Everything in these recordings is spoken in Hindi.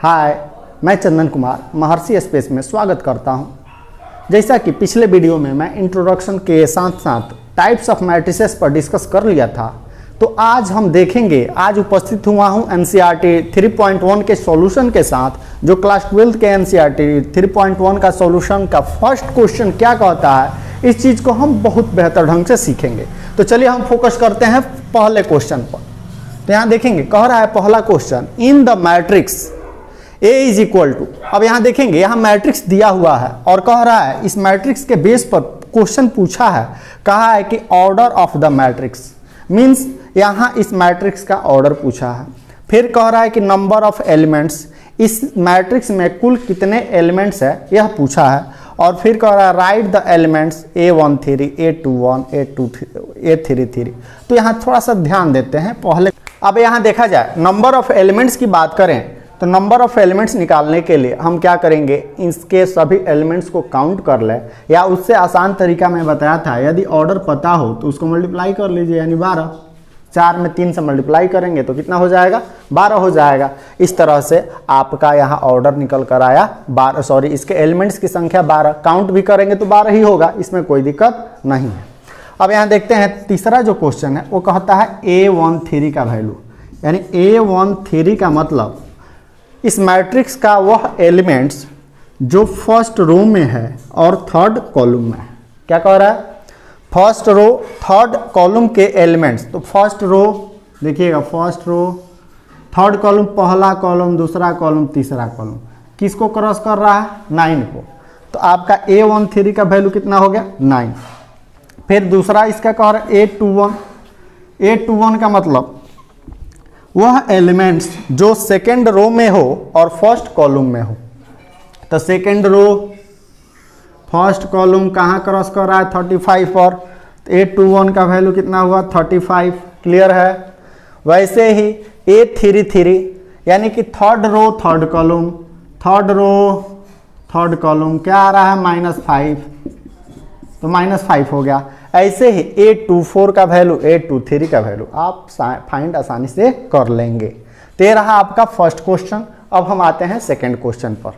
हाय, मैं चंदन कुमार महर्षि स्पेस में स्वागत करता हूं। जैसा कि पिछले वीडियो में मैं इंट्रोडक्शन के साथ साथ टाइप्स ऑफ मैट्रिसेस पर डिस्कस कर लिया था, तो आज हम देखेंगे, आज उपस्थित हुआ हूं एनसीईआरटी 3.1 के सॉल्यूशन के साथ, जो क्लास 12 के एनसीईआरटी 3.1 का सॉल्यूशन का फर्स्ट क्वेश्चन क्या कहता है, इस चीज़ को हम बहुत बेहतर ढंग से सीखेंगे। तो चलिए हम फोकस करते हैं पहले क्वेश्चन पर। तो यहाँ देखेंगे, कह रहा है पहला question, in the matrix A is equal to. अब यहाँ देखेंगे, यहाँ मैट्रिक्स दिया हुआ है और कह रहा है इस मैट्रिक्स के बेस पर क्वेश्चन पूछा है, कहा है कि order of the matrix, means यहाँ इस मैट्रिक्स का ऑर्डर पूछा है। फिर कह रहा है कि नंबर ऑफ एलिमेंट्स, इस मैट्रिक्स में कुल कितने एलिमेंट्स है यह पूछा है। और फिर कह रहा है right the elements A13, A21, A33। तो यहाँ थोड़ा सा ध्यान देते हैं पहले। अब यहाँ देखा जाए, नंबर ऑफ एलिमेंट्स की बात करें तो नंबर ऑफ एलिमेंट्स निकालने के लिए हम क्या करेंगे, इसके सभी एलिमेंट्स को काउंट कर लें, या उससे आसान तरीका मैं बताया था, यदि ऑर्डर पता हो तो उसको मल्टीप्लाई कर लीजिए, यानी 12। 4 में 3 से मल्टीप्लाई करेंगे तो कितना हो जाएगा, 12 हो जाएगा। इस तरह से आपका यहाँ ऑर्डर निकल कर आया 12, इसके एलिमेंट्स की संख्या 12, काउंट भी करेंगे तो 12 ही होगा, इसमें कोई दिक्कत नहीं है। अब यहाँ देखते हैं तीसरा जो क्वेश्चन है वो कहता है A13 का वैल्यू, यानी A13 का मतलब इस मैट्रिक्स का वह एलिमेंट्स जो फर्स्ट रो में है और थर्ड कॉलम में है। क्या कह रहा है, फर्स्ट रो थर्ड कॉलम के एलिमेंट्स। तो फर्स्ट रो देखिएगा, फर्स्ट रो थर्ड कॉलम, पहला कॉलम, दूसरा कॉलम, तीसरा कॉलम, किसको क्रॉस कर रहा है, 9 को। तो आपका A13 का वैल्यू कितना हो गया, 9। फिर दूसरा इसका कह रहा है A21 का मतलब वह एलिमेंट्स जो सेकेंड रो में हो और फर्स्ट कॉलम में हो। तो सेकेंड रो फर्स्ट कॉलम कहाँ क्रॉस कर रहा है, 35 पर। A21 का वैल्यू कितना हुआ, 35। क्लियर है। वैसे ही A33 यानी कि third row third column, third row third column क्या आ रहा है, -5, तो -5 हो गया। ऐसे ही A24 का वैल्यू, A23 का वैल्यू आप फाइंड आसानी से कर लेंगे। तो ये रहा आपका फर्स्ट क्वेश्चन। अब हम आते हैं सेकंड क्वेश्चन पर।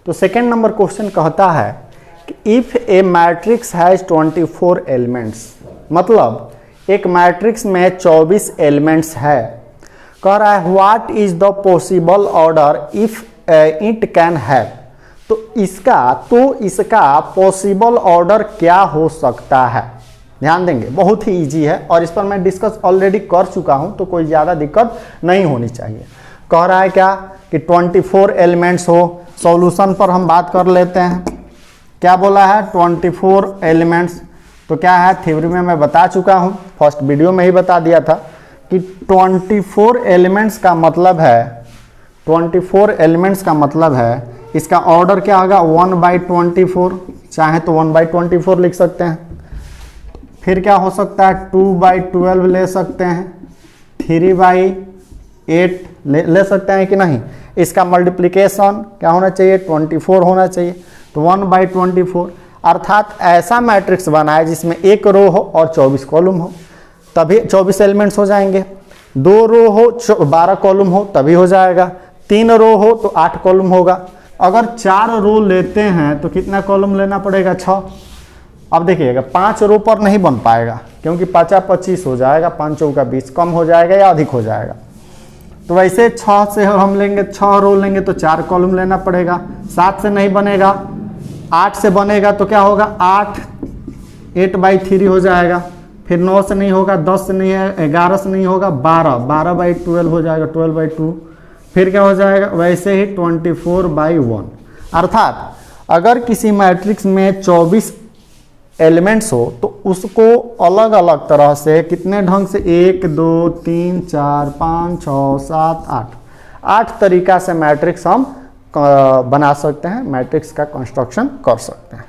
तो सेकंड नंबर क्वेश्चन कहता है कि if A matrix has 24 elements, मतलब एक मैट्रिक्स में 24 एलिमेंट्स है। कह रहा है what is the possible order if it can have. तो इसका पॉसिबल ऑर्डर क्या हो सकता है, ध्यान देंगे, बहुत ही इजी है और इस पर मैं डिस्कस ऑलरेडी कर चुका हूं, तो कोई ज़्यादा दिक्कत नहीं होनी चाहिए। कह रहा है क्या कि 24 एलिमेंट्स हो। सॉल्यूशन पर हम बात कर लेते हैं। क्या बोला है, 24 एलिमेंट्स। तो क्या है, थ्योरी में मैं बता चुका हूं, फर्स्ट वीडियो में ही बता दिया था कि 24 एलिमेंट्स का मतलब है, 24 एलिमेंट्स का मतलब है इसका ऑर्डर क्या होगा, 1/24। चाहे तो 1/24 लिख सकते हैं। फिर क्या हो सकता है, 2/12 ले सकते हैं, 3/8 ले सकते हैं कि नहीं। इसका मल्टीप्लिकेशन क्या होना चाहिए, 24 होना चाहिए। तो 1/24 अर्थात ऐसा मैट्रिक्स बनाए जिसमें एक रो हो और 24 कॉलम हो, तभी 24 एलिमेंट्स हो जाएंगे। 2 रो हो, 12 कॉलम हो, तभी हो जाएगा। 3 रो हो तो 8 कॉलम होगा। अगर 4 रो लेते हैं तो कितना कॉलम लेना पड़ेगा, 6। अब देखिएगा 5 रो पर नहीं बन पाएगा, क्योंकि 5 25 हो जाएगा, 5 चौका 20, कम हो जाएगा या अधिक हो जाएगा। तो वैसे 6 से हम लेंगे, 6 रो लेंगे तो 4 कॉलम लेना पड़ेगा। 7 से नहीं बनेगा, 8 से बनेगा तो क्या होगा, 8/3 हो जाएगा। फिर 9 से नहीं होगा, 10 से नहीं है, 11 से नहीं होगा, 12/12 हो जाएगा, 12/2। फिर क्या हो जाएगा, वैसे ही 24/1। अर्थात अगर किसी मैट्रिक्स में 24 एलिमेंट्स हो तो उसको अलग अलग तरह से कितने ढंग से, 1 2 3 4 5 6 7 8 तरीका से मैट्रिक्स हम बना सकते हैं, मैट्रिक्स का कंस्ट्रक्शन कर सकते हैं।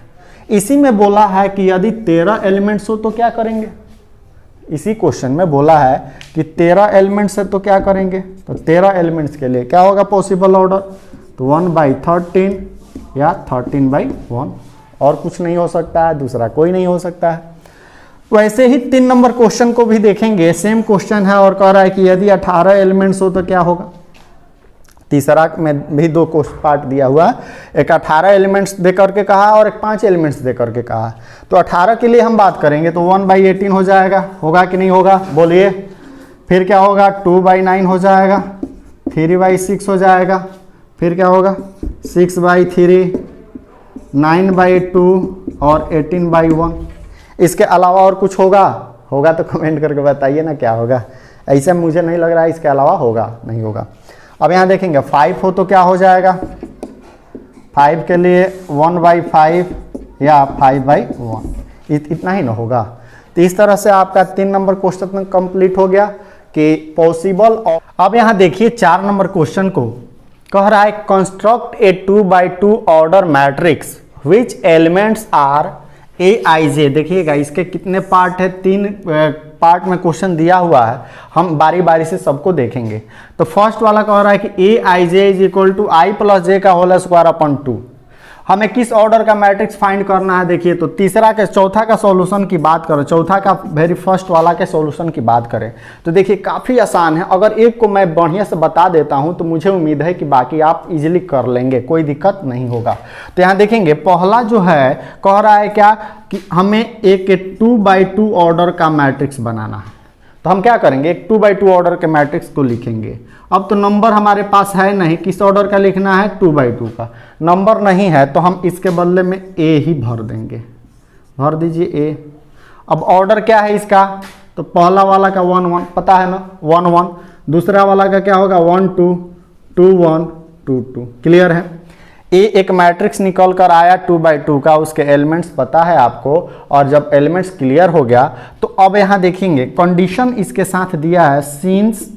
इसी में बोला है कि यदि 13 एलिमेंट्स हो तो क्या करेंगे। इसी क्वेश्चन में बोला है कि 13 एलिमेंट्स है तो क्या करेंगे। तो 13 एलिमेंट्स के लिए क्या होगा पॉसिबल ऑर्डर, तो 1/13 या 13/1, और कुछ नहीं हो सकता है, दूसरा कोई नहीं हो सकता है। वैसे ही 3 नंबर क्वेश्चन को भी देखेंगे, सेम क्वेश्चन है और कह रहा है कि यदि 18 एलिमेंट्स हो तो क्या होगा। तीसरा में भी 2 पार्ट दिया हुआ है, एक 18 एलिमेंट्स दे करके कहा और एक 5 एलिमेंट्स दे करके कहा। तो 18 के लिए हम बात करेंगे तो 1/18 हो जाएगा, होगा कि नहीं होगा बोलिए। फिर क्या होगा 2/9 हो जाएगा, 3/6 हो जाएगा, फिर क्या होगा 6/3, 9/2 और 18/1। इसके अलावा और कुछ होगा तो कमेंट करके बताइए ना क्या होगा। ऐसे मुझे नहीं लग रहा है इसके अलावा होगा, नहीं होगा। अब यहाँ देखेंगे 5 हो तो क्या हो जाएगा, 5 के लिए 1/5 या 5/1, इतना ही ना होगा। तो इस तरह से आपका 3 नंबर क्वेश्चन कंप्लीट हो गया कि पॉसिबल। अब यहाँ देखिए 4 नंबर क्वेश्चन को कह रहा है construct a 2x2 order matrix which elements are Aij। देखिएगा इसके कितने पार्ट है, 3 पार्ट में क्वेश्चन दिया हुआ है, हम बारी बारी से सबको देखेंगे। तो फर्स्ट वाला कह रहा है कि Aij is equal to i plus J का होल स्क्वायर अपॉन 2। हमें किस ऑर्डर का मैट्रिक्स फाइंड करना है। देखिए तो चौथा का सॉल्यूशन की बात करें, चौथा का वेरी फर्स्ट वाला के सॉल्यूशन की बात करें तो देखिए काफ़ी आसान है। अगर एक को मैं बढ़िया से बता देता हूं तो मुझे उम्मीद है कि बाकी आप इजीली कर लेंगे, कोई दिक्कत नहीं होगा। तो यहाँ देखेंगे पहला जो है कह रहा है क्या कि हमें एक 2x2 ऑर्डर का मैट्रिक्स बनाना है। तो हम क्या करेंगे, एक 2x2 ऑर्डर के मैट्रिक्स को लिखेंगे। अब तो नंबर हमारे पास है नहीं, किस ऑर्डर का लिखना है 2x2 का। नंबर नहीं है तो हम इसके बदले में a ही भर देंगे, भर दीजिए a। अब ऑर्डर क्या है इसका, तो पहला वाला का 1 1 पता है ना, 1 1। दूसरा वाला का क्या होगा 1 2 2 1 2 2। क्लियर है। एक मैट्रिक्स निकल कर आया 2x2 का, उसके एलिमेंट्स पता है आपको। और जब एलिमेंट्स क्लियर हो गया तो अब यहाँ देखेंगे कंडीशन इसके साथ दिया है सिंस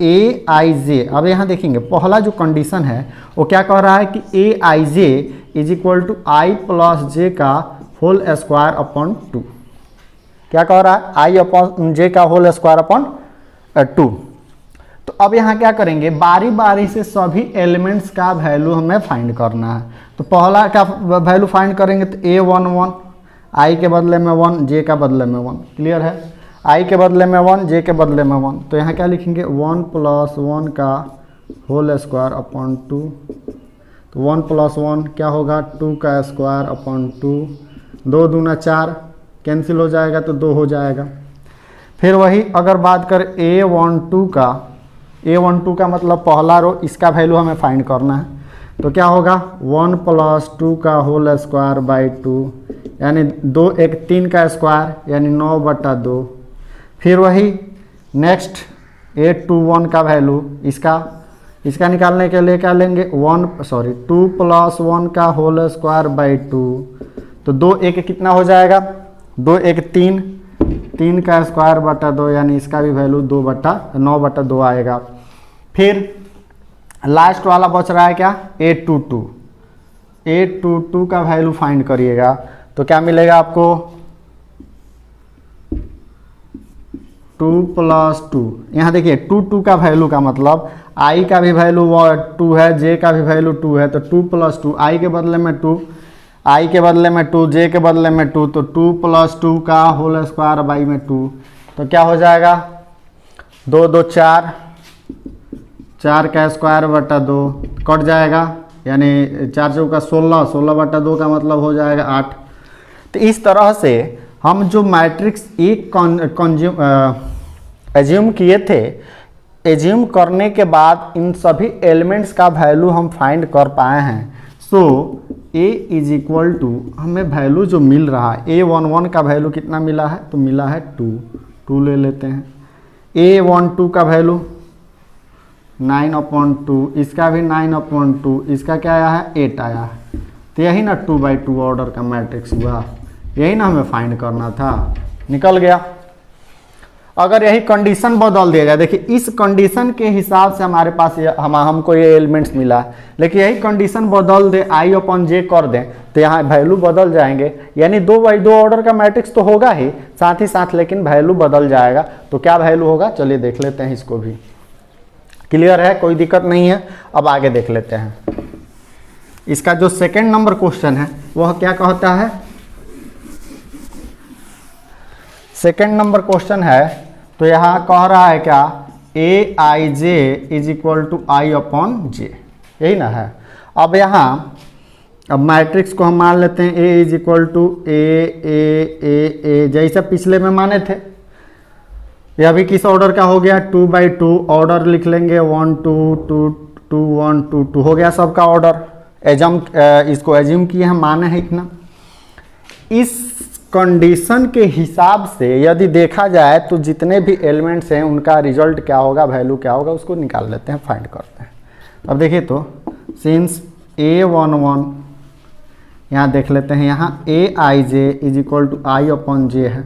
Aij। अब यहाँ देखेंगे पहला जो कंडीशन है वो क्या कह रहा है कि Aij is equal to i plus J का होल स्क्वायर अपॉन 2। क्या कह रहा है i अपॉन जे का होल स्क्वायर अपॉन 2। तो अब यहाँ क्या करेंगे, बारी बारी से सभी एलिमेंट्स का वैल्यू हमें फाइंड करना है। तो पहला का वैल्यू फाइंड करेंगे तो a1 1, i के बदले में 1, j का बदले में 1। क्लियर है, i के बदले में 1, j के बदले में 1। तो यहाँ क्या लिखेंगे 1 प्लस 1 का होल स्क्वायर अपॉन 2। तो 1 प्लस 1 क्या होगा 2 का स्क्वायर अपॉन 2। 2 दूना 4, कैंसिल हो जाएगा तो 2 हो जाएगा। फिर वही अगर बात कर a12 का मतलब पहला रो, इसका वैल्यू हमें फाइंड करना है। तो क्या होगा 1 प्लस 2 का होल स्क्वायर बाई 2, यानी 2 1 3 का स्क्वायर यानी 9/2। फिर वही नेक्स्ट a21 का वैल्यू, इसका निकालने के लिए क्या लेंगे 2 प्लस 1 का होल स्क्वायर बाई 2। तो 2 1 कितना हो जाएगा 2 1 3, 3 का स्क्वायर बटा 2 यानी इसका भी वैल्यू 9/2 आएगा। फिर लास्ट वाला बच रहा है क्या a22 का वैल्यू फाइंड करिएगा। तो क्या मिलेगा आपको 2 प्लस 2। यहाँ देखिए 2 का वैल्यू का मतलब i का भी वैल्यू 2 है, j का भी वैल्यू 2 है। तो 2 प्लस 2, i के बदले में 2, i के बदले में 2, j के बदले में 2। तो 2 प्लस 2 का होल स्क्वायर बाई में 2। तो क्या हो जाएगा 2 2 4, 4 का स्क्वायर बटा 2 कट जाएगा, यानी 4 चौका 16, 16/2 का मतलब हो जाएगा 8। तो इस तरह से हम जो मैट्रिक्स एक एज्यूम किए थे, एज्यूम करने के बाद इन सभी एलिमेंट्स का वैल्यू हम फाइंड कर पाए हैं। सो a इज इक्वल टू हमें वैल्यू जो मिल रहा है a11 का वैल्यू कितना मिला है, तो मिला है 2 ले लेते हैं। a12 का वैल्यू 9/2, इसका भी 9/2, इसका क्या आया है 8 आया है। तो यही ना 2x2 ऑर्डर का मैट्रिक्स हुआ, यही ना हमें फाइंड करना था, निकल गया। अगर यही कंडीशन बदल दिया जाए, देखिए इस कंडीशन के हिसाब से हमारे पास हमको ये एलिमेंट्स मिला, लेकिन यही कंडीशन बदल दे i/j कर दें तो यहाँ वैल्यू बदल जाएंगे, यानी 2x2 ऑर्डर का मैट्रिक्स तो होगा ही साथ साथ, लेकिन वैल्यू बदल जाएगा। तो क्या वैल्यू होगा चलिए देख लेते हैं इसको भी। क्लियर है, कोई दिक्कत नहीं है। अब आगे देख लेते हैं। इसका जो सेकेंड नंबर क्वेश्चन है वह क्या कहता है, सेकेंड नंबर क्वेश्चन है तो यहाँ कह रहा है क्या A I J is equal to I upon J, यही ना है। अब यहाँ अब मैट्रिक्स को हम मान लेते हैं ए इज इक्वल टू ए जैसा पिछले में माने थे। यह भी किस ऑर्डर का हो गया, 2/2 ऑर्डर लिख लेंगे, 1 2 2 2 1 2 2 हो गया सबका ऑर्डर। एजम इसको एज्यूम किए हम, माने हैं इतना। इस कंडीशन के हिसाब से यदि देखा जाए तो जितने भी एलिमेंट्स हैं उनका रिजल्ट क्या होगा, वैल्यू क्या होगा, उसको निकाल लेते हैं, फाइंड करते हैं। अब देखिए तो सिंस A11 यहाँ देख लेते हैं, यहाँ A I J is equal to I upon J है।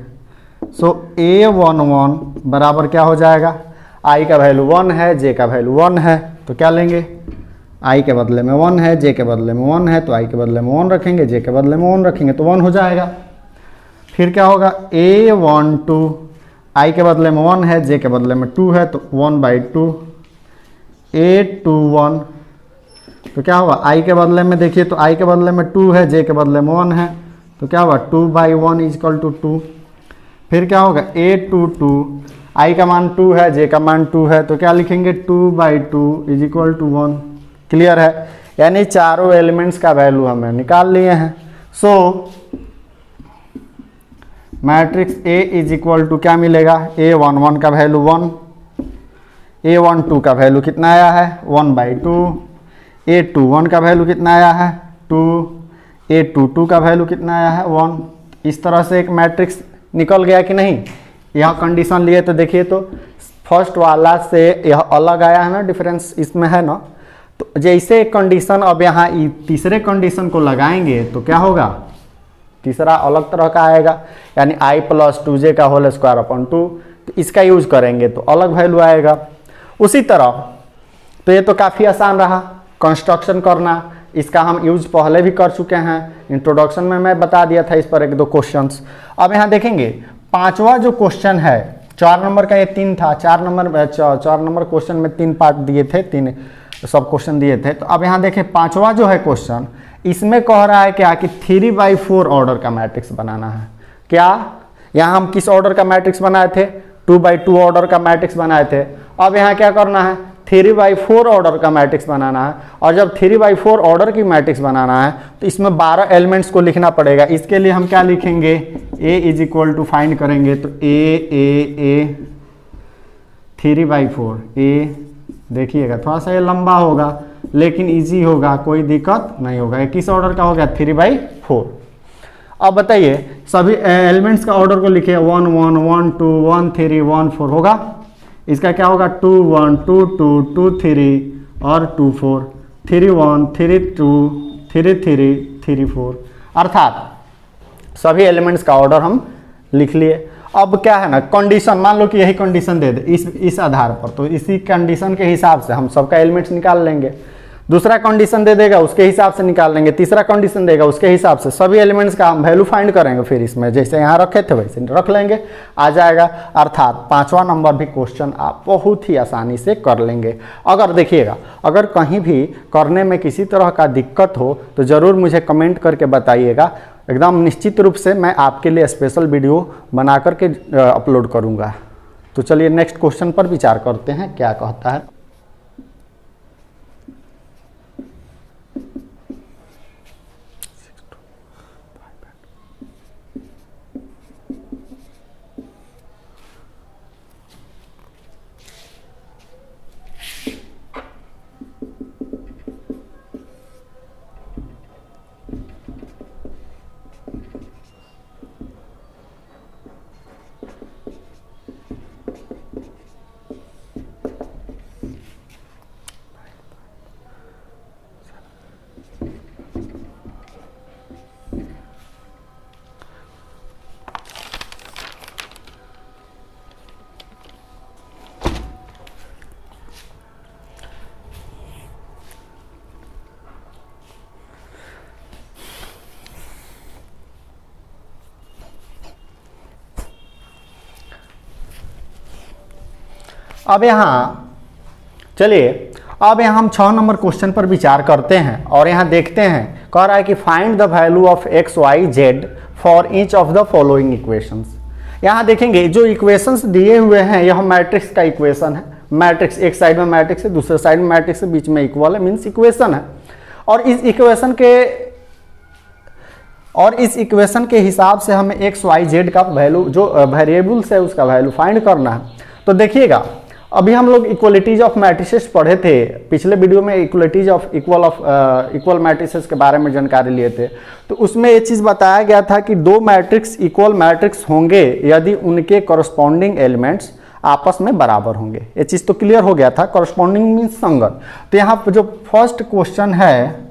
सो A11 बराबर क्या हो जाएगा, आई का वैल्यू 1 है, जे का वैल्यू 1 है, तो क्या लेंगे, आई के बदले में 1 है, जे के बदले में 1 है, तो आई के बदले में 1 रखेंगे, जे के बदले में 1 रखेंगे, तो 1 हो जाएगा। फिर क्या होगा, A12 आई के बदले में 1 है, जे के बदले में 2 है, तो 1/2। A21 तो क्या होगा, आई के बदले में देखिए तो आई के बदले में 2 है, जे के बदले में 1 है, तो क्या होगा 2/1 इज इक्वल टू 2। फिर क्या होगा, A22 आई का मान 2 है, जे का मान 2 है, तो क्या लिखेंगे 2/2 इज इक्वल टू 1। क्लियर है, यानी चारों एलिमेंट्स का वैल्यू हमें निकाल लिए हैं। So matrix A is equal to क्या मिलेगा, A11 का वैल्यू 1, A12 का वैल्यू कितना आया है 1/2, A21 का वैल्यू कितना आया है 2, A22 का वैल्यू कितना आया है 1। इस तरह से एक मैट्रिक्स निकल गया कि नहीं। यह कंडीशन लिए तो देखिए तो फर्स्ट वाला से यह अलग आया है ना, डिफरेंस इसमें है ना। तो जैसे कंडीशन अब यहाँ तीसरे कंडीशन को लगाएंगे तो क्या होगा, तीसरा अलग तरह का आएगा, यानी i + 2j का होल स्क्वायर अपॉन 2, तो इसका यूज करेंगे तो अलग वैल्यू आएगा। उसी तरह तो ये तो काफ़ी आसान रहा कंस्ट्रक्शन करना, इसका हम यूज पहले भी कर चुके हैं, इंट्रोडक्शन में मैं बता दिया था इस पर 1-2 क्वेश्चंस। अब यहाँ देखेंगे पांचवा जो क्वेश्चन है, 4 नंबर का ये 3 था, 4 नंबर क्वेश्चन में 3 पार्ट दिए थे, 3 सब क्वेश्चन दिए थे। तो अब यहाँ देखें पांचवा जो है क्वेश्चन, इसमें कह रहा है क्या कि 3/4 ऑर्डर का मैट्रिक्स बनाना है। क्या यहाँ हम किस ऑर्डर का मैट्रिक्स बनाए थे, 2/2 ऑर्डर का मैट्रिक्स बनाए थे। अब यहाँ क्या करना है, 3/4 ऑर्डर का मैट्रिक्स बनाना है। और जब 3/4 ऑर्डर की मैट्रिक्स बनाना है तो इसमें 12 एलिमेंट्स को लिखना पड़ेगा। इसके लिए हम क्या लिखेंगे, A is equal to find करेंगे तो A 3/4 A, देखिएगा थोड़ा सा ये लंबा होगा लेकिन इजी होगा, कोई दिक्कत नहीं होगा। ये किस ऑर्डर का हो गया 3/4। अब बताइए सभी एलिमेंट्स का ऑर्डर को लिखिए, 1 1 1 2 1 3 1 4 होगा। इसका क्या होगा 2 1 2 2 2 3 और 2 4 3 1 3 2 3 3 3 4, अर्थात सभी एलिमेंट्स का ऑर्डर हम लिख लिए। अब क्या है ना, कंडीशन मान लो कि यही कंडीशन दे दे इस आधार पर, तो इसी कंडीशन के हिसाब से हम सबका एलिमेंट्स निकाल लेंगे। दूसरा कंडीशन दे देगा उसके हिसाब से निकाल लेंगे, तीसरा कंडीशन देगा उसके हिसाब से, सभी एलिमेंट्स का हम वैल्यू फाइंड करेंगे। फिर इसमें जैसे यहाँ रखे थे वैसे रख लेंगे, आ जाएगा। अर्थात 5वां नंबर भी क्वेश्चन आप बहुत ही आसानी से कर लेंगे। अगर देखिएगा, अगर कहीं भी करने में किसी तरह का दिक्कत हो तो ज़रूर मुझे कमेंट करके बताइएगा, एकदम निश्चित रूप से मैं आपके लिए स्पेशल वीडियो बना करके अपलोड करूँगा। तो चलिए नेक्स्ट क्वेश्चन पर विचार करते हैं, क्या कहता है। अब यहाँ चलिए, अब यहाँ हम 6 नंबर क्वेश्चन पर विचार करते हैं और यहाँ देखते हैं, कह रहा है कि find the value of x y z for each of the following equations. यहाँ देखेंगे जो इक्वेशंस दिए हुए हैं यह मैट्रिक्स का इक्वेशन है, मैट्रिक्स, एक साइड में मैट्रिक्स है, दूसरे साइड में मैट्रिक्स है, बीच में इक्वल है, मीन्स इक्वेशन है। और इस इक्वेशन के हिसाब से हमें एक्स वाई जेड का वैल्यू, जो वेरिएबल्स है उसका वैल्यू फाइंड करना है। तो देखिएगा, अभी हम लोग इक्वलिटीज ऑफ मैट्रिसेस पढ़े थे, पिछले वीडियो में इक्वलिटीज ऑफ इक्वल मैट्रिसेस के बारे में जानकारी लिए थे। तो उसमें ये चीज़ बताया गया था कि दो मैट्रिक्स इक्वल मैट्रिक्स होंगे यदि उनके कॉरस्पॉन्डिंग एलिमेंट्स आपस में बराबर होंगे। ये चीज़ तो क्लियर हो गया था, कॉरस्पॉन्डिंग मीन्स संगत। तो यहाँ पर जो फर्स्ट क्वेश्चन है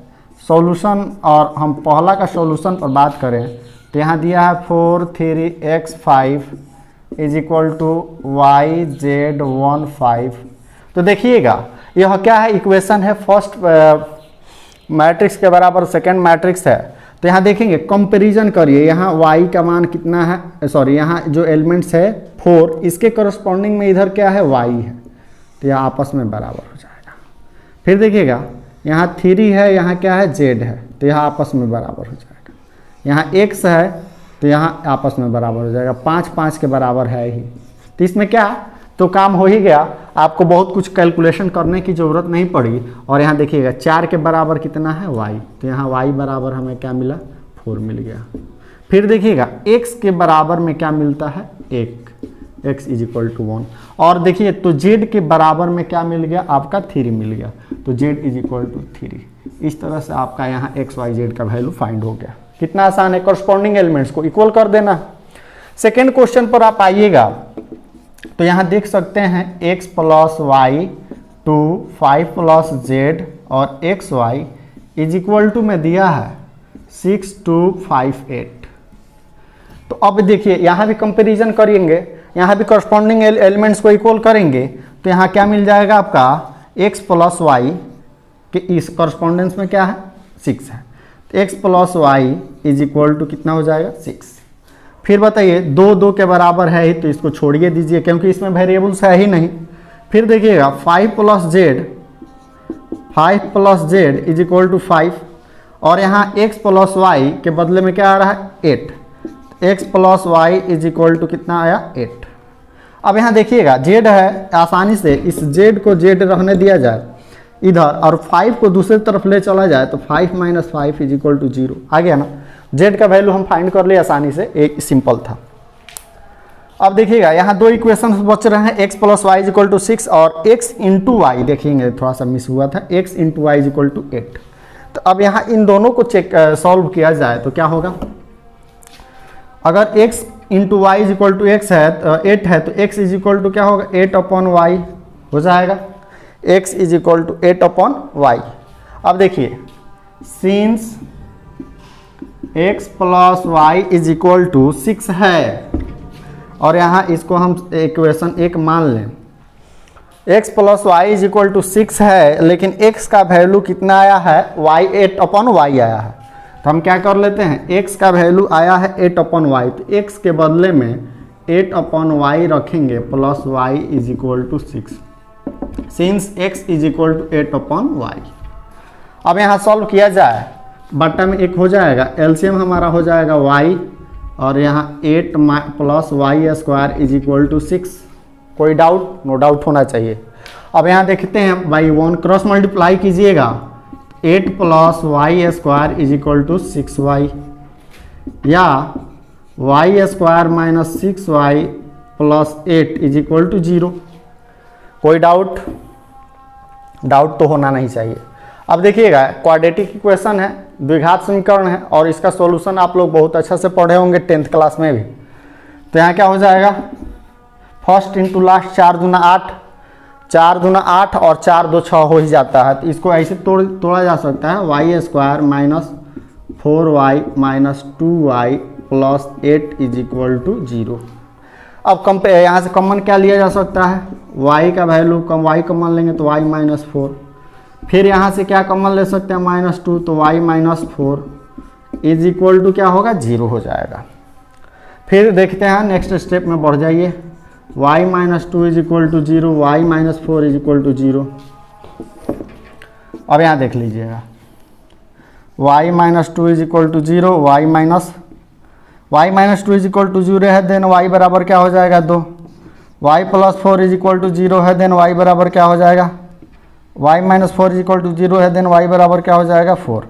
सॉल्यूशन, और हम पहला का सॉल्यूशन पर बात करें तो यहाँ दिया है 4 3x 5 is equal to y z 1 5। तो देखिएगा यह क्या है, इक्वेशन है, फर्स्ट मैट्रिक्स के बराबर सेकेंड मैट्रिक्स है। तो यहाँ देखेंगे, कंपैरिजन करिए, यहाँ y का मान कितना है, सॉरी यहाँ जो एलिमेंट्स है 4, इसके करस्पॉन्डिंग में इधर क्या है, y है, तो यह आपस में बराबर हो जाएगा। फिर देखिएगा यहाँ 3 है, यहाँ क्या है, z है, तो यह आपस में बराबर हो जाएगा। यहाँ x है तो यहाँ आपस में बराबर हो जाएगा, 5 5 के बराबर है ही। तो इसमें क्या, तो काम हो ही गया, आपको बहुत कुछ कैलकुलेशन करने की ज़रूरत नहीं पड़ी। और यहाँ देखिएगा 4 के बराबर कितना है, y, तो यहाँ y बराबर हमें क्या मिला, 4 मिल गया। फिर देखिएगा x के बराबर में क्या मिलता है, 1, x इज इक्वल टू 1। और देखिए तो z के बराबर में क्या मिल गया, आपका 3 मिल गया, तो z इज इक्वल टू 3। इस तरह से आपका यहाँ x y z का वैल्यू फाइंड हो गया। कितना आसान है, कॉरस्पॉन्डिंग एलिमेंट्स को इक्वल कर देना। सेकेंड क्वेश्चन पर आप आइएगा तो यहाँ देख सकते हैं x plus Y two 5 plus Z और X Y is equal to में दिया है 6 2 5 8। तो अब देखिए यहाँ भी कंपैरिजन करेंगे, यहाँ भी कॉरस्पॉन्डिंग एलिमेंट्स को इक्वल करेंगे। तो यहाँ क्या मिल जाएगा आपका, x प्लस वाई के इस कॉरस्पॉन्डेंस में क्या है, 6 है, x plus y is equal to कितना हो जाएगा, 6। फिर बताइए 2 2 के बराबर है ही, तो इसको छोड़िए दीजिए क्योंकि इसमें वेरिएबल्स है ही नहीं। फिर देखिएगा 5 plus z is equal to 5, और यहाँ x प्लस वाई के बदले में क्या आ रहा है, 8। x plus y is equal to कितना आया, 8। अब यहाँ देखिएगा z है, आसानी से इस z को z रहने दिया जाए इधर, और 5 को दूसरी तरफ ले चला जाए तो 5 माइनस 5 इज इक्वल टू 0 आ गया ना। z का वैल्यू हम फाइंड कर लिए आसानी से, एक सिंपल था। अब देखिएगा यहाँ दो इक्वेशन बच रहे हैं, x plus y is equal to 6 और x इंटू वाई, देखेंगे थोड़ा सा मिस हुआ था, x into y is equal to 8। तो अब यहाँ इन दोनों को सॉल्व किया जाए तो क्या होगा, अगर x into y is equal to x है, 8 है, तो x इज इक्वल टू क्या होगा, 8 अपॉन वाई हो जाएगा, x is equal to 8 upon y. अब देखिए since x plus y is equal to 6 है, और यहाँ इसको हम इक्वेशन 1 मान लें, x plus y is equal to 6 है, लेकिन x का वैल्यू कितना आया है, y 8 अपॉन वाई आया है। तो हम क्या कर लेते हैं, x का वैल्यू आया है 8 अपॉन वाई, तो x के बदले में 8 अपॉन वाई रखेंगे plus y is equal to 6, since x is equal to 8 upon y. अब यहाँ सॉल्व किया जाए, बट्टा में 1 हो जाएगा, एलसीएम हमारा हो जाएगा y, और यहाँ 8 plus y square is equal to 6। कोई डाउट, नो डाउट होना चाहिए। अब यहाँ देखते हैं बाई 1 क्रॉस मल्टीप्लाई कीजिएगा, 8 plus y square is equal to 6y, या y square minus 6y plus 8 is equal to 0। कोई डाउट, डाउट तो होना नहीं चाहिए। अब देखिएगा क्वाड्रेटिक इक्वेशन है, द्विघात समीकरण है, और इसका सॉल्यूशन आप लोग बहुत अच्छा से पढ़े होंगे 10th क्लास में भी। तो यहाँ क्या हो जाएगा, फर्स्ट इंटू लास्ट, 4 दूना 8, 4 दूना 8 और 4 2 6 हो ही जाता है। तो इसको ऐसे तोड़ा जा सकता है, y square minus 4y minus 2y plus 8 is equal to 0। अब यहाँ से कॉमन क्या लिया जा सकता है, y का वैल्यू y कॉमन लेंगे तो y माइनस 4, फिर यहाँ से क्या कॉमन ले सकते हैं, -2, तो y minus 4 is equal to क्या होगा, 0 हो जाएगा। फिर देखते हैं नेक्स्ट स्टेप में बढ़ जाइए, y minus 2 is equal to 0, y minus 4 is equal to 0। अब यहाँ देख लीजिएगा, y minus 2 is equal to 0, y minus 2 is equal to 0 है, देन y बराबर क्या हो जाएगा 2, y plus 4 is equal to 0 है, देन y बराबर क्या हो जाएगा, y minus 4 is equal to 0 है, देन y बराबर क्या हो जाएगा 4।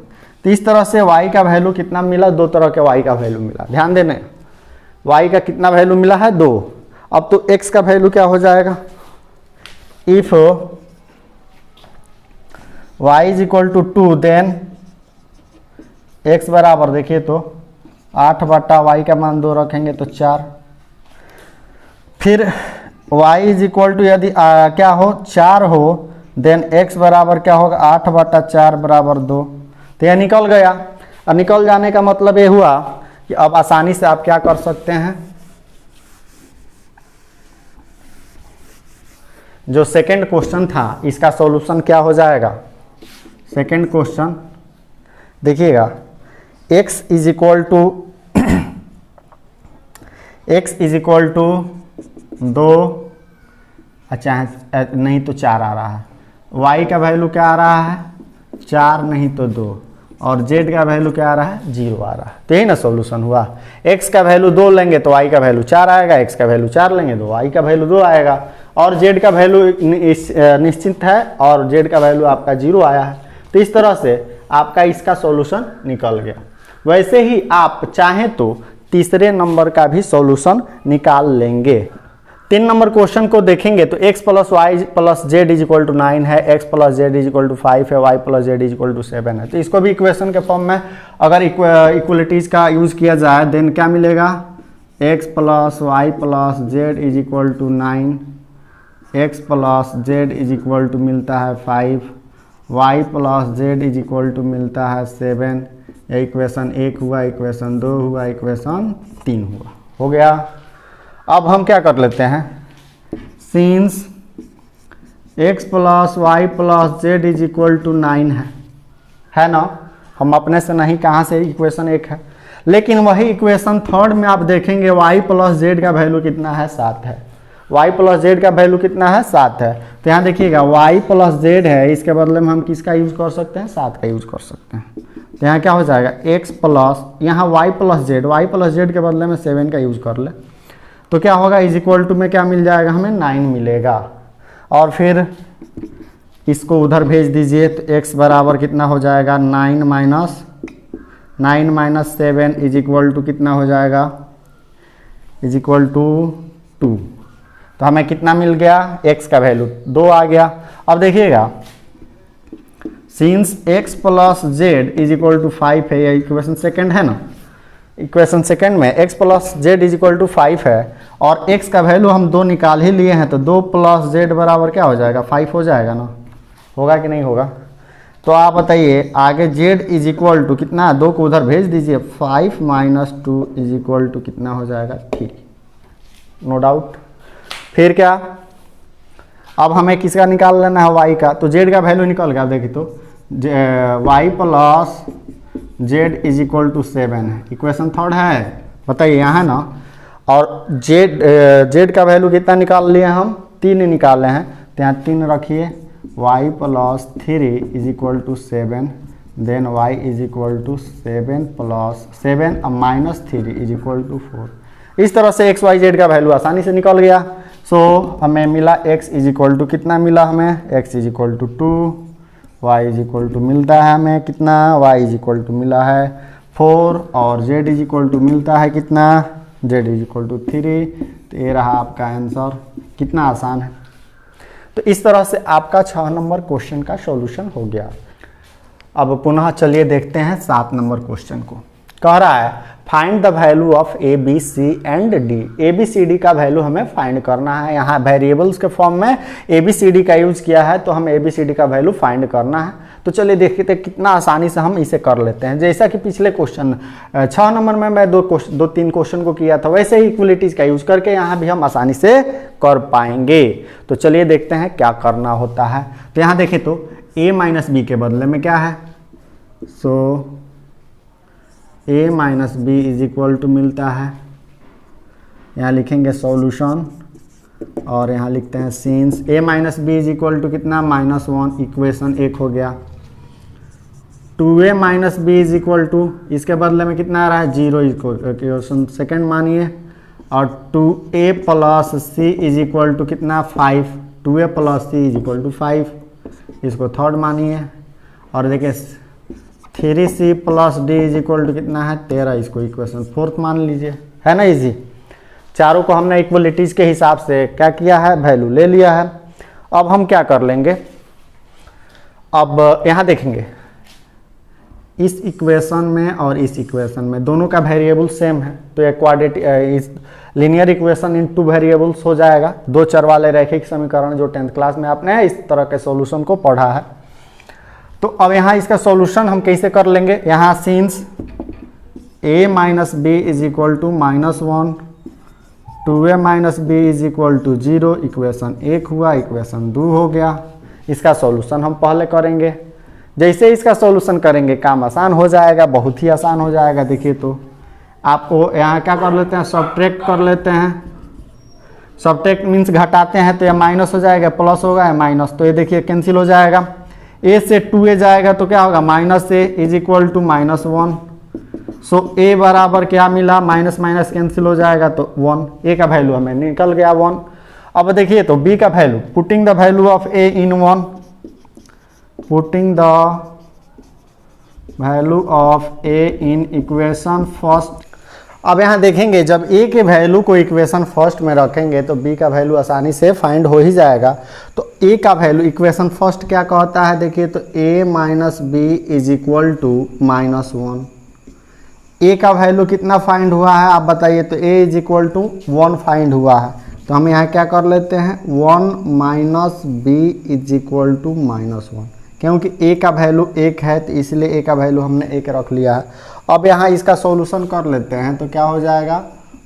तो इस तरह से y का वैल्यू कितना मिला, दो तरह के y का वैल्यू मिला, ध्यान देने, y का कितना वैल्यू मिला है 2। अब तो x का वैल्यू क्या हो जाएगा, if y is equal to 2 then x बराबर देखिए तो 8 बटा y का मान 2 रखेंगे तो 4। फिर y इज इक्वल टू यदि क्या हो 4 हो, देन x बराबर क्या होगा 8 बटा 4 बराबर 2। तो यह निकल गया। और निकल जाने का मतलब ये हुआ कि अब आसानी से आप क्या कर सकते हैं, जो सेकंड क्वेश्चन था इसका सॉल्यूशन क्या हो जाएगा। सेकंड क्वेश्चन देखिएगा, x is equal to x is equal to 2, अच्छा नहीं तो 4 आ रहा है, y का वैल्यू क्या आ रहा है 4 नहीं तो 2, और z का वैल्यू क्या आ रहा है 0 आ रहा है। तो यही ना सॉल्यूशन हुआ। x का वैल्यू 2 लेंगे तो y का वैल्यू 4 आएगा, x का वैल्यू 4 लेंगे तो y का वैल्यू 2 आएगा, और z का वैल्यू निश्चित है और z का वैल्यू आपका 0 आया है। तो इस तरह से आपका इसका सॉल्यूशन निकल गया। वैसे ही आप चाहें तो तीसरे नंबर का भी सॉल्यूशन निकाल लेंगे। 3 नंबर क्वेश्चन को देखेंगे तो x plus y plus z is equal to 9 है, x plus z is equal to 5 है, y plus z is equal to 7 है। तो इसको भी इक्वेशन के फॉर्म में अगर इक्वलिटीज का यूज किया जाए देन क्या मिलेगा, x plus y plus z is equal to 9, x plus z is equal to मिलता है 5, y plus z is equal to मिलता है 7। यह इक्वेशन 1 हुआ, इक्वेशन 2 हुआ, इक्वेशन 3 हुआ, हो गया। अब हम क्या कर लेते हैं, since x plus y plus z is equal to 9 है ना, हम अपने से नहीं, कहाँ से इक्वेशन 1 है, लेकिन वही इक्वेशन थर्ड में आप देखेंगे y प्लस जेड का वैल्यू कितना है 7 है, y प्लस जेड का वैल्यू कितना है 7 है। तो यहाँ देखिएगा y प्लस जेड है, इसके बदले में हम किसका यूज कर सकते हैं 7 का यूज कर सकते हैं। तो यहाँ क्या हो जाएगा x प्लस, यहाँ y प्लस जेड के बदले में 7 का यूज कर ले तो क्या होगा, इज इक्वल टू में क्या मिल जाएगा हमें 9 मिलेगा, और फिर इसको उधर भेज दीजिए तो x बराबर कितना हो जाएगा 9 माइनस 7 इज इक्वल टू कितना हो जाएगा, इज इक्वल टू 2। तो हमें कितना मिल गया, x का वैल्यू 2 आ गया। अब देखिएगा, since x plus z is equal to 5 है, ये इक्वेशन सेकंड है ना, इक्वेशन सेकंड में x plus z is equal to 5 है और x का वैल्यू हम 2 निकाल ही लिए हैं, तो 2 प्लस जेड बराबर क्या हो जाएगा 5 हो जाएगा ना, होगा कि नहीं होगा। तो आप बताइए आगे z इज इक्वल टू कितना, 2 को उधर भेज दीजिए, 5 माइनस 2 इज इक्वल टू कितना हो जाएगा 3, नो डाउट। फिर क्या, अब हमें किसका निकाल लेना है y का, तो z का वैल्यू निकल गया। देखिए तो y plus z is equal to 7 है, इक्वेशन थर्ड है, बताइए यहाँ है ना, और जेड का वैल्यू कितना निकाल लिए हम 3 निकाले हैं, तो यहाँ 3 रखिए, y plus 3 is equal to 7, then y is equal to 7 plus 7 minus 3 is equal to 4। इस तरह से x y z का वैल्यू आसानी से निकल गया। सो हमें मिला x इज इक्वल टू कितना मिला हमें, x is equal to 2, y is equal to मिलता है हमें कितना, y इज इक्वल टू मिला है 4, और z इज इक्वल टू मिलता है कितना, z इज इक्वल टू 3। तो ये रहा आपका आंसर, कितना आसान है। तो इस तरह से आपका 6 नंबर क्वेश्चन का सॉल्यूशन हो गया। अब पुनः चलिए देखते हैं 7 नंबर क्वेश्चन को। कह रहा है find the value of a b c and d, a b c d का वैल्यू हमें फाइंड करना है। यहाँ वेरिएबल्स के फॉर्म में ए बी सी डी का यूज किया है, तो हमें ए बी सी डी का वैल्यू फाइंड करना है। तो चलिए देखते हैं कितना आसानी से हम इसे कर लेते हैं। जैसा कि पिछले क्वेश्चन 6 नंबर में मैं 2-3 क्वेश्चन को किया था, वैसे ही इक्वलिटीज का यूज करके यहाँ भी हम आसानी से कर पाएंगे। तो चलिए देखते हैं क्या करना होता है। तो यहाँ देखें तो a माइनस बी के बदले में क्या है, so a minus b is equal to मिलता है, यहाँ लिखेंगे सॉल्यूशन और यहाँ लिखते हैं since a minus b is equal to कितना -1, इक्वेशन 1 हो गया। 2a minus b is equal to, इसके बदले में कितना आ रहा है 0, इक्वेशन सेकंड मानिए, और 2a plus c is equal to कितना 5, 2a plus c is equal to 5, इसको थर्ड मानिए। और देखिए 3c plus D is equal to कितना है 13, इसको इक्वेशन फोर्थ मान लीजिए, है ना इजी। चारों को हमने इक्वलिटीज़ के हिसाब से क्या किया है, वैल्यू ले लिया है। अब हम क्या कर लेंगे, अब यहाँ देखेंगे इस इक्वेशन में और इस इक्वेशन में दोनों का वेरिएबल सेम है, तो ये क्वाड्रेटिक इस लीनियर इक्वेशन इन 2 वेरिएबल्स हो जाएगा। 2 चर वाले रैखिक समीकरण जो 10th क्लास में आपने इस तरह के सॉल्यूशन को पढ़ा है। तो अब यहाँ इसका सॉल्यूशन हम कैसे कर लेंगे, यहाँ since a minus b is equal to -1, 2a minus b is equal to 0, equation 1 हुआ, इक्वेशन 2 हो गया। इसका सॉल्यूशन हम पहले करेंगे। जैसे इसका सॉल्यूशन करेंगे काम आसान हो जाएगा, बहुत ही आसान हो जाएगा। देखिए तो आपको यहाँ क्या कर लेते हैं, सब्ट्रैक्ट कर लेते हैं। सब्ट्रैक्ट मीन्स घटाते हैं, तो यह माइनस हो जाएगा, प्लस होगा या माइनस, तो ये देखिए कैंसिल हो जाएगा। a से 2a जाएगा तो क्या होगा, -a is equal to -1। So a बराबर क्या मिला, माइनस माइनस कैंसिल हो जाएगा तो 1, a का वैल्यू हमें निकल गया 1। अब देखिए तो b का value, putting the value of a in 1, putting the value of a in equation first. अब यहाँ देखेंगे जब a के वैल्यू को इक्वेशन फर्स्ट में रखेंगे तो b का वैल्यू आसानी से फाइंड हो ही जाएगा। तो a का वैल्यू इक्वेशन फर्स्ट क्या कहता है, देखिए तो a minus b is equal to -1। a का वैल्यू कितना फाइंड हुआ है आप बताइए, तो a is equal to 1 find हुआ है। तो हम यहाँ क्या कर लेते हैं, 1 minus b is equal to -1, क्योंकि a का वैल्यू 1 है तो इसलिए a का वैल्यू हमने 1 रख लिया है। अब यहाँ इसका सॉल्यूशन कर लेते हैं तो क्या हो जाएगा,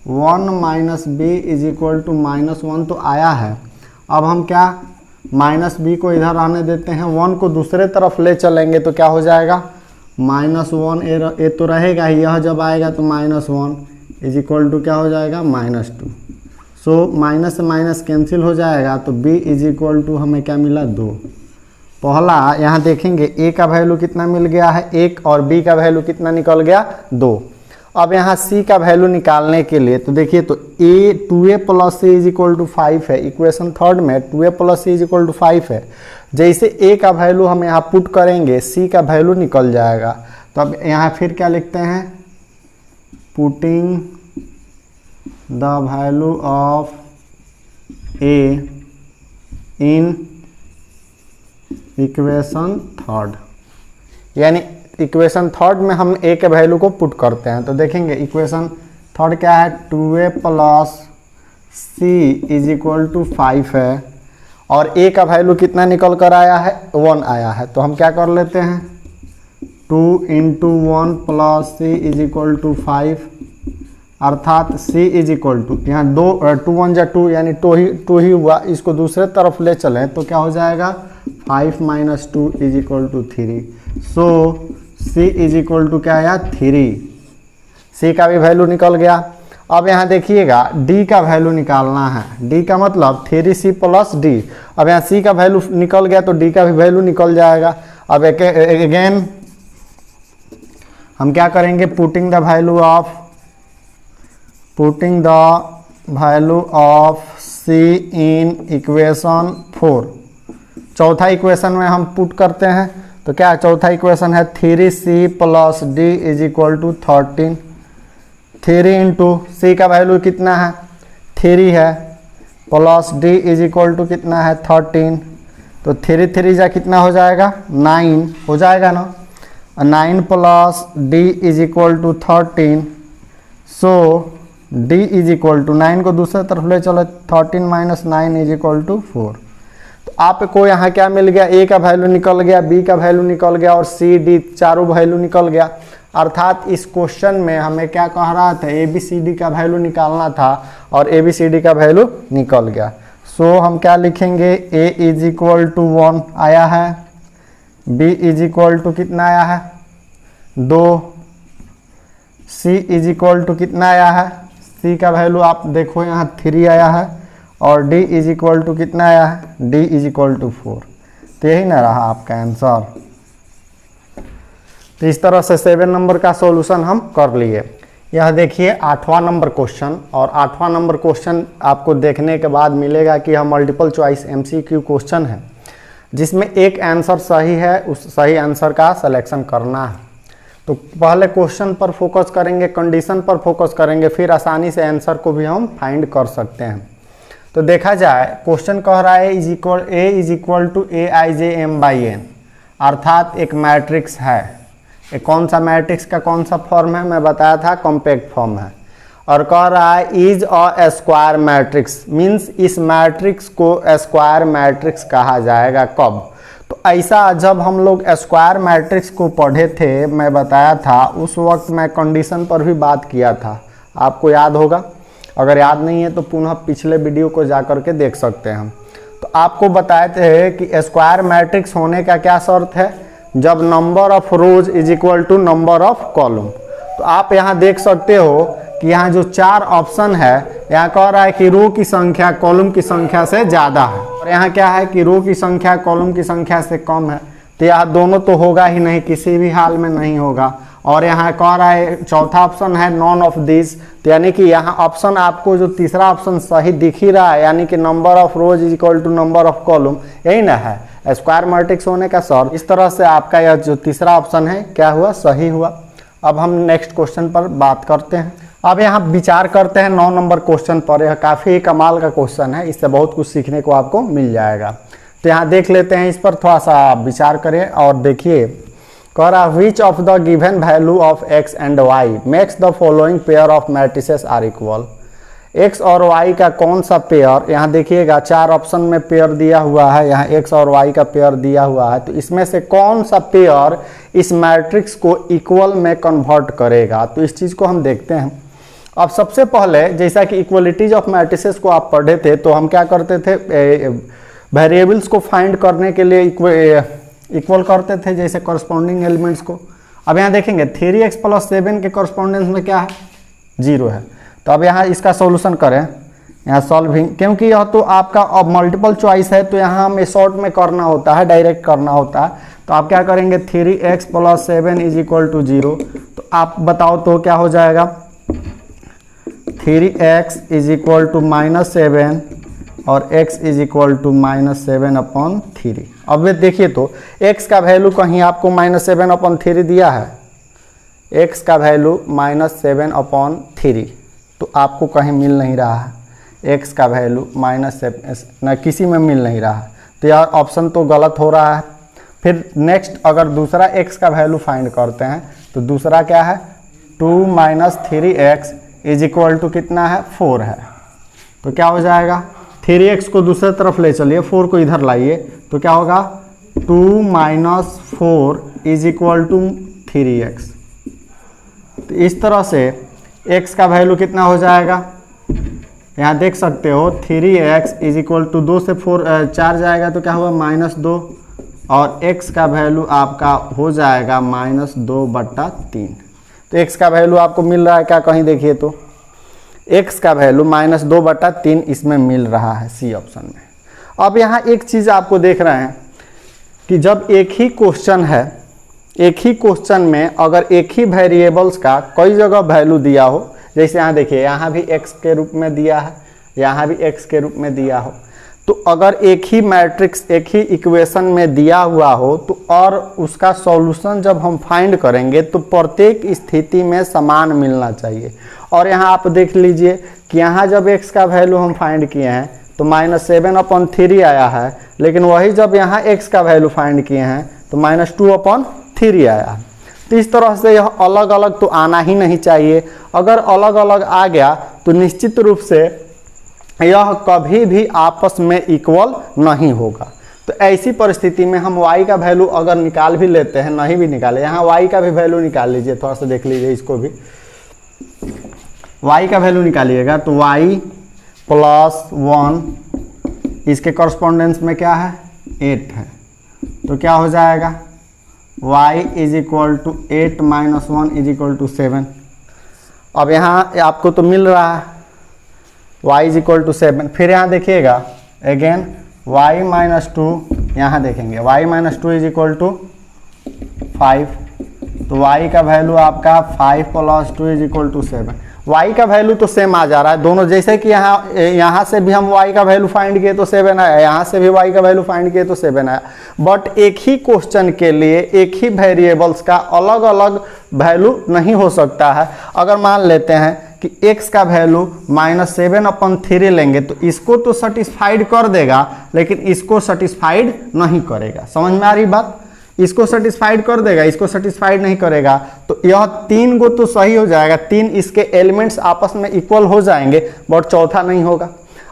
1 minus b is equal to -1 तो आया है। अब हम क्या माइनस बी को इधर आने देते हैं, 1 को दूसरे तरफ ले चलेंगे तो क्या हो जाएगा, -1 ए तो रहेगा ही, यह जब आएगा तो -1 इज इक्वल टू क्या हो जाएगा, -2। सो माइनस से माइनस कैंसिल हो जाएगा, तो b इज इक्वल टू हमें क्या मिला 2। पहला यहाँ देखेंगे a का वैल्यू कितना मिल गया है 1 और b का वैल्यू कितना निकल गया 2। अब यहाँ c का वैल्यू निकालने के लिए तो देखिए तो 2a plus c is equal to 5 है, इक्वेशन थर्ड में 2a plus c is equal to 5 है। जैसे a का वैल्यू हम यहाँ पुट करेंगे c का वैल्यू निकल जाएगा। तो अब यहाँ फिर क्या लिखते हैं, putting the value of a in equation third, यानी इक्वेशन थर्ड में हम a के वैल्यू को पुट करते हैं। तो देखेंगे इक्वेशन थर्ड क्या है, 2a plus c is equal to 5 है और a का वैल्यू कितना निकल कर आया है 1 आया है। तो हम क्या कर लेते हैं, 2 into 1 plus c is equal to 5, अर्थात c इज इक्वल टू यहाँ 2 1 जा 2 यानी 2 ही हुआ, इसको दूसरे तरफ ले चलें तो क्या हो जाएगा 5 minus 2 is equal to 3। So c is equal to क्या आया 3, c का भी वैल्यू निकल गया। अब यहाँ देखिएगा d का वैल्यू निकालना है, d का मतलब 3c प्लस d। अब यहाँ c का वैल्यू निकल गया तो d का भी वैल्यू निकल जाएगा। अब अगेन हम क्या करेंगे, putting the value of c in equation 4। चौथा इक्वेशन में हम पुट करते हैं तो क्या चौथा इक्वेशन है 3c plus D is equal to 13। 3 into C का वैल्यू कितना है 3 है, plus D is equal to कितना है 13। तो 3 3 जा कितना हो जाएगा 9 हो जाएगा ना, 9 plus D is equal to 13। So d is equal to 9 को दूसरे तरफ ले चलो, 13 माइनस 9 इज इक्वल टू 4। तो आपको यहाँ क्या मिल गया, a का वैल्यू निकल गया, b का वैल्यू निकल गया और c d चारों वैल्यू निकल गया। अर्थात इस क्वेश्चन में हमें क्या कह रहा था, ए बी सी डी का वैल्यू निकालना था और ए बी सी डी का वैल्यू निकल गया। सो हम क्या लिखेंगे, a इज इक्वल टू 1 आया है, b इज इक्वल टू कितना आया है 2, c इज इक्वल टू कितना आया है, c का वैल्यू आप देखो यहाँ 3 आया है और d इज इक्वल टू कितना आया है, d इज इक्वल टू 4। तो यही ना रहा आपका आंसर। तो इस तरह से 7 नंबर का सॉल्यूशन हम कर लिए। यह देखिए 8वां नंबर क्वेश्चन, और 8वां नंबर क्वेश्चन आपको देखने के बाद मिलेगा कि यह मल्टीपल चॉइस एमसीक्यू क्वेश्चन है जिसमें एक आंसर सही है, उस सही आंसर का सिलेक्शन करना है। तो पहले क्वेश्चन पर फोकस करेंगे, कंडीशन पर फोकस करेंगे, फिर आसानी से आंसर को भी हम फाइंड कर सकते हैं। तो देखा जाए, क्वेश्चन कह रहा है A is equal to AIJM/N, अर्थात एक मैट्रिक्स है। एक कौन सा मैट्रिक्स का कौन सा फॉर्म है, मैं बताया था कॉम्पैक्ट फॉर्म है। और कह रहा है is a square matrix, means इस मैट्रिक्स को स्क्वायर मैट्रिक्स कहा जाएगा। कब? तो ऐसा जब हम लोग स्क्वायर मैट्रिक्स को पढ़े थे, मैं बताया था उस वक्त मैं कंडीशन पर भी बात किया था, आपको याद होगा। अगर याद नहीं है तो पुनः पिछले वीडियो को जा कर के देख सकते हैं हम। तो आपको बताए थे कि स्क्वायर मैट्रिक्स होने का क्या शर्त है, जब number of rows is equal to number of column. तो आप यहाँ देख सकते हो कि यहाँ जो 4 ऑप्शन है, यहाँ कह रहा है कि रो की संख्या कॉलम की संख्या से ज़्यादा है, और यहाँ क्या है कि रो की संख्या कॉलम की संख्या से कम है। तो यहाँ दोनों तो होगा ही नहीं, किसी भी हाल में नहीं होगा। और यहाँ कह रहा है चौथा ऑप्शन है नॉन ऑफ दिस, तो यानी कि यहाँ ऑप्शन आपको जो तीसरा ऑप्शन सही दिख ही रहा है, यानी कि number of rows is equal to number of column, यही ना है स्क्वायर मैट्रिक्स होने का शर्त। इस तरह से आपका यह जो तीसरा ऑप्शन है क्या हुआ, सही हुआ। अब हम नेक्स्ट क्वेश्चन पर बात करते हैं। अब यहाँ विचार करते हैं 9 नंबर क्वेश्चन पर। यह काफ़ी कमाल का क्वेश्चन है, इससे बहुत कुछ सीखने को आपको मिल जाएगा। तो यहाँ देख लेते हैं, इस पर थोड़ा सा विचार करें और देखिए। कह रहा which of the given value of x and y makes the following pair of matrices are equal. x और y का कौन सा पेयर, यहाँ देखिएगा 4 ऑप्शन में पेयर दिया हुआ है, यहाँ x और y का पेयर दिया हुआ है। तो इसमें से कौन सा पेयर इस मैट्रिक्स को इक्वल में कन्वर्ट करेगा, तो इस चीज़ को हम देखते हैं। अब सबसे पहले जैसा कि इक्वलिटीज ऑफ मैट्रिसेस को आप पढ़े थे, तो हम क्या करते थे, वेरिएबल्स को फाइंड करने के लिए इक्वल करते थे, जैसे करस्पॉन्डिंग एलिमेंट्स को। अब यहाँ देखेंगे 3x + 7 के करस्पॉन्डेंस में क्या है, 0 है। तो अब यहाँ इसका सॉल्यूशन करें, यहाँ सॉल्विंग, क्योंकि यह तो आपका अब मल्टीपल चॉइस है, तो यहाँ हमें शॉर्ट में करना होता है, डायरेक्ट करना होता है। तो आप क्या करेंगे, 3x + 7 इज इक्वल टू 0। तो आप बताओ तो क्या हो जाएगा, 3x इज इक्वल टू -7 और x इज इक्वल टू -7/3। अब देखिए तो x का वैल्यू कहीं आपको -7/3 दिया है, x का वैल्यू -7/3 तो आपको कहीं मिल नहीं रहा है। x का वैल्यू -7 न किसी में मिल नहीं रहा है, तो यह ऑप्शन तो गलत हो रहा है। फिर नेक्स्ट अगर दूसरा x का वैल्यू फाइंड करते हैं, तो दूसरा क्या है, 2 - 3x इज इक्वल टू कितना है, 4 है। तो क्या हो जाएगा, 3x को दूसरे तरफ ले चलिए, 4 को इधर लाइए, तो क्या होगा, 2 - 4 इज इक्वल टू 3x। तो इस तरह से x का वैल्यू कितना हो जाएगा, यहाँ देख सकते हो 3x इज इक्वल टू 2 से 4 जाएगा, तो क्या हुआ, -2, और x का वैल्यू आपका हो जाएगा -2/3। तो x का वैल्यू आपको मिल रहा है क्या, कहीं देखिए तो x का वैल्यू -2/3 इसमें मिल रहा है, सी ऑप्शन में। अब यहाँ एक चीज़ आपको देख रहे हैं कि जब एक ही क्वेश्चन है, एक ही क्वेश्चन में अगर एक ही वेरिएबल्स का कई जगह वैल्यू दिया हो, जैसे यहाँ देखिए, यहाँ भी x के रूप में दिया है, यहाँ भी x के रूप में दिया हो, तो अगर एक ही मैट्रिक्स एक ही इक्वेशन में दिया हुआ हो, तो और उसका सॉल्यूशन जब हम फाइंड करेंगे तो प्रत्येक स्थिति में समान मिलना चाहिए। और यहाँ आप देख लीजिए कि यहाँ जब x का वैल्यू हम फाइंड किए हैं तो -7/3 आया है, लेकिन वही जब यहाँ x का वैल्यू फाइंड किए हैं तो -2/3 आया है। तो इस तरह से यह अलग अलग तो आना ही नहीं चाहिए। अगर अलग अलग आ गया तो निश्चित रूप से यह कभी भी आपस में इक्वल नहीं होगा। तो ऐसी परिस्थिति में हम y का वैल्यू अगर निकाल भी लेते हैं, नहीं भी निकाले, यहाँ y का भी वैल्यू निकाल लीजिए, थोड़ा सा देख लीजिए इसको भी, y का वैल्यू निकालिएगा तो y + 1 इसके कॉरस्पॉन्डेंस में क्या है, 8 है। तो क्या हो जाएगा, y is equal to 8 - 1 is equal to 7। अब यहाँ आपको तो मिल रहा है y इज इक्वल टू 7। फिर यहाँ देखिएगा अगेन y - 2, यहाँ देखेंगे y - 2 इज इक्वल टू 5। तो y का वैल्यू आपका 5 + 2 = 7। y का वैल्यू तो सेम आ जा रहा है दोनों, जैसे कि यहाँ से भी हम y का वैल्यू फाइंड किए तो 7 आया, यहाँ से भी y का वैल्यू फाइंड किए तो 7 आया। बट एक ही क्वेश्चन के लिए एक ही वेरिएबल्स का अलग अलग वैल्यू नहीं हो सकता है। अगर मान लेते हैं कि x का वैल्यू -7/3 लेंगे तो इसको तो सेटिस्फाइड कर देगा, लेकिन इसको सेटिस्फाइड नहीं करेगा। समझ में आ रही बात? इसको सेटिस्फाइड कर देगा, इसको सेटिस्फाइड नहीं करेगा। तो यह 3 को तो सही हो जाएगा, 3 इसके एलिमेंट्स आपस में इक्वल हो जाएंगे, बट चौथा नहीं होगा।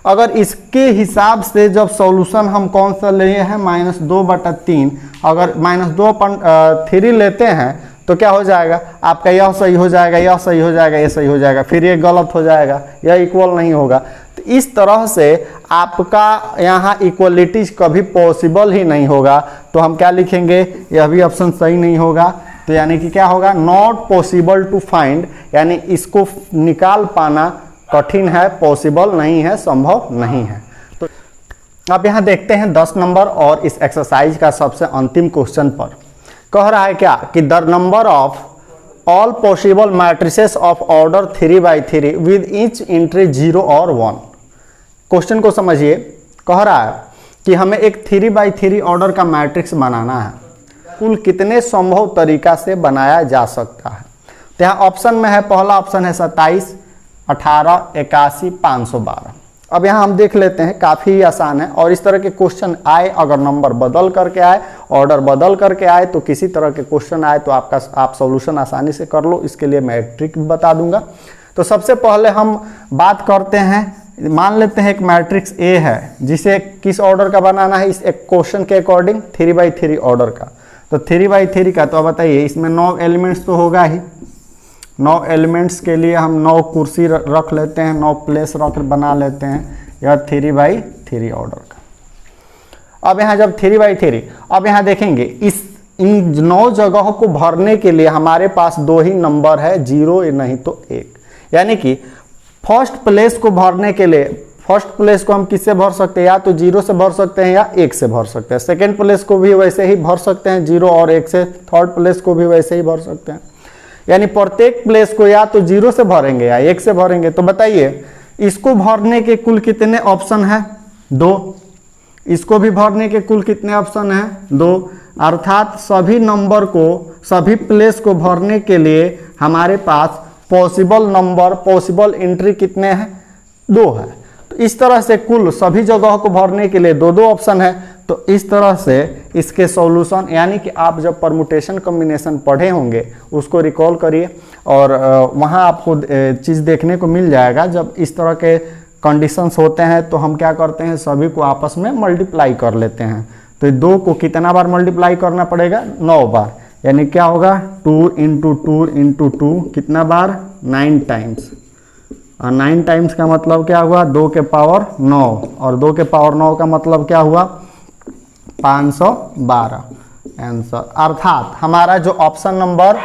अगर इसके हिसाब से जब सॉल्यूशन हम कौन सा लिए हैं -2/3, अगर -2/3 लेते हैं तो क्या हो जाएगा आपका, यह सही हो जाएगा, यह सही हो जाएगा, यह सही हो जाएगा, फिर ये गलत हो जाएगा, यह इक्वल नहीं होगा। तो इस तरह से आपका यहाँ इक्वलिटी कभी पॉसिबल ही नहीं होगा। तो हम क्या लिखेंगे, यह भी ऑप्शन सही नहीं होगा। तो यानी कि क्या होगा, नॉट पॉसिबल टू फाइंड, यानी इसको निकाल पाना कठिन है, पॉसिबल नहीं है, संभव नहीं है। तो अब यहाँ देखते हैं 10 नंबर और इस एक्सरसाइज का सबसे अंतिम क्वेश्चन पर कह रहा है क्या कि the number of all possible matrices of order 3/3 with each entry 0 और 1। क्वेश्चन को समझिए, कह रहा है कि हमें एक 3/3 ऑर्डर का मैट्रिक्स बनाना है, कुल कितने संभव तरीका से बनाया जा सकता है। तो यहाँ ऑप्शन में है, पहला ऑप्शन है 27, 18, 81, 512। अब यहाँ हम देख लेते हैं, काफ़ी आसान है। और इस तरह के क्वेश्चन आए, अगर नंबर बदल करके आए, ऑर्डर बदल करके आए, तो किसी तरह के क्वेश्चन आए तो आप सॉल्यूशन आसानी से कर लो। इसके लिए मैं एक ट्रिक बता दूंगा। तो सबसे पहले हम बात करते हैं, मान लेते हैं एक मैट्रिक्स ए है जिसे किस ऑर्डर का बनाना है, इस एक क्वेश्चन के अकॉर्डिंग 3/3 ऑर्डर का। तो 3/3 का तो बताइए, इसमें 9 एलिमेंट्स तो होगा ही। 9 एलिमेंट्स के लिए हम 9 कुर्सी रख लेते हैं, 9 प्लेस बना लेते हैं, यह 3/3 ऑर्डर का। अब यहाँ जब 3/3, अब यहाँ देखेंगे इन 9 जगहों को भरने के लिए हमारे पास 2 ही नंबर है, 0 नहीं तो 1। यानी कि फर्स्ट प्लेस को भरने के लिए, फर्स्ट प्लेस को हम किससे भर सकते हैं, या तो 0 से भर सकते हैं या 1 से भर सकते हैं। सेकेंड प्लेस को भी वैसे ही भर सकते हैं 0 और 1 से, थर्ड प्लेस को भी वैसे ही भर सकते हैं। यानी प्रत्येक प्लेस को या तो 0 से भरेंगे या 1 से भरेंगे। तो बताइए इसको भरने के कुल कितने ऑप्शन है, 2। इसको भी भरने के कुल कितने ऑप्शन है, 2। अर्थात सभी नंबर को, सभी प्लेस को भरने के लिए हमारे पास पॉसिबल नंबर, पॉसिबल एंट्री कितने हैं, 2 है। तो इस तरह से कुल सभी जगहों को भरने के लिए 2 ऑप्शन है। तो इस तरह से इसके सॉल्यूशन, यानी कि आप जब परमुटेशन कॉम्बिनेशन पढ़े होंगे उसको रिकॉल करिए, और वहाँ आपको चीज़ देखने को मिल जाएगा। जब इस तरह के कंडीशंस होते हैं तो हम क्या करते हैं, सभी को आपस में मल्टीप्लाई कर लेते हैं। तो 2 को कितना बार मल्टीप्लाई करना पड़ेगा, 9 बार। यानी क्या होगा, 2 × 2 × 2 कितना बार, 9 टाइम्स। और 9 टाइम्स का मतलब क्या हुआ, 2 के पावर 9, और 2 के पावर 9 का मतलब क्या हुआ, 512 आंसर। अर्थात हमारा जो ऑप्शन नंबर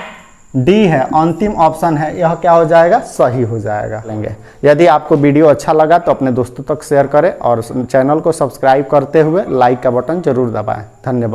डी है, अंतिम ऑप्शन है, यह क्या हो जाएगा, सही हो जाएगा। लेंगे यदि आपको वीडियो अच्छा लगा तो अपने दोस्तों तक शेयर करें और चैनल को सब्सक्राइब करते हुए लाइक का बटन जरूर दबाएं। धन्यवाद।